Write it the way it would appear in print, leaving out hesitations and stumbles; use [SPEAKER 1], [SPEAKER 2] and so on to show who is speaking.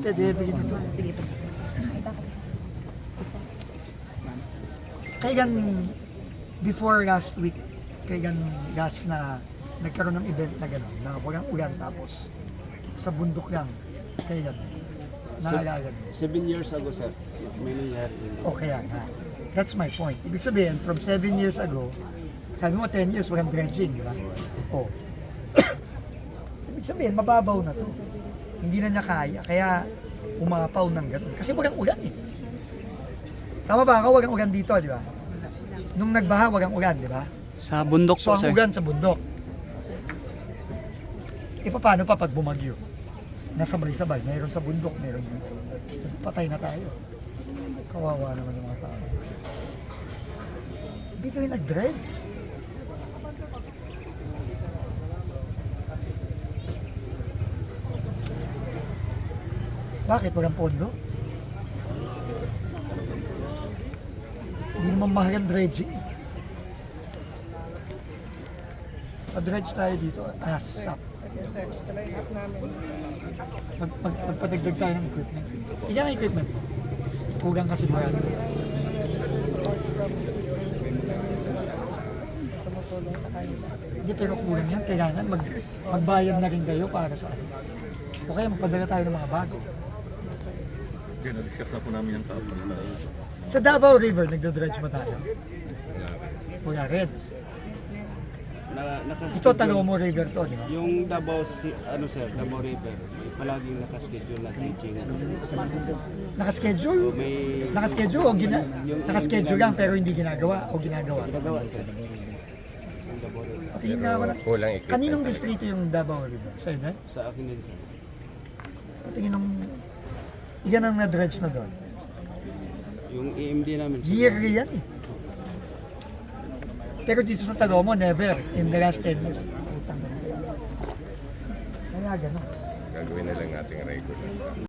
[SPEAKER 1] Ate, debigin ito.
[SPEAKER 2] Sige po.
[SPEAKER 1] Kailan, before last week, kailan last na nagkaroon ng event na gano'n, na walang ulan tapos sa bundok lang, kailan? Naalala mo?
[SPEAKER 3] 7 years ago, sir. Many years.
[SPEAKER 1] O kaya nga. That's my point. Ibig sabihin, from 7 years ago, sabi mo 10 years walang dredging, di ba? O. Ibig sabihin, mababaw na to. Hindi na niya kaya, kaya umapaw ng gano'n. Kasi walang ulan eh. Tama ba ako? Walang ulan dito, di ba? Nung nagbaha, walang ulan, di ba?
[SPEAKER 4] Sa bundok
[SPEAKER 1] So
[SPEAKER 4] po,
[SPEAKER 1] ang
[SPEAKER 4] sir.
[SPEAKER 1] ulan sa bundok. E paano pa pag bumagyo? Nasabay-sabay, mayroon sa bundok, mayroon dito. Patay na tayo. Kawawa naman yung mga tao. Hindi kayo nag-dredge. Bakit? Walang pondo? Hindi naman mahal ang dredging. Pa-dredge tayo dito. Asap. Magpadagdag tayo ng equipment. Ilan ang equipment? Kulang kasi marami.
[SPEAKER 2] Tumutulong sa kanila.
[SPEAKER 1] Hindi, pero kulang yan. Kailangan magbayad na rin kayo para sa ano. O kaya magpadala tayo ng mga bago.
[SPEAKER 5] Yun, na-discuss na po namin yung tapos.
[SPEAKER 1] Sa Davao River, nagdo-dredge ba tayo? Wala rin. Ito, Talomo River to, di ba?
[SPEAKER 3] Yung Davao, Davao River, palaging nakaschedule na teaching.
[SPEAKER 1] Nakaschedule?
[SPEAKER 3] May
[SPEAKER 1] Nakaschedule o nakaschedule lang pero hindi ginagawa o ginagawa?
[SPEAKER 3] ginagawa, sir. Yung Davao River.
[SPEAKER 1] Patingin nga ako na.
[SPEAKER 6] Kulang equipment.
[SPEAKER 1] Kaninong distrito yung Davao River? Sa'yo na?
[SPEAKER 3] Sa akin din, sir.
[SPEAKER 1] Patingin nung... Yan ang na-dredge na doon.
[SPEAKER 3] Yung EMD namin, sir.
[SPEAKER 1] Yearly yan eh. Pero dito sa Talomo, never. In the last 10 years. Kaya gano'n.
[SPEAKER 6] Gagawin na lang nating regular.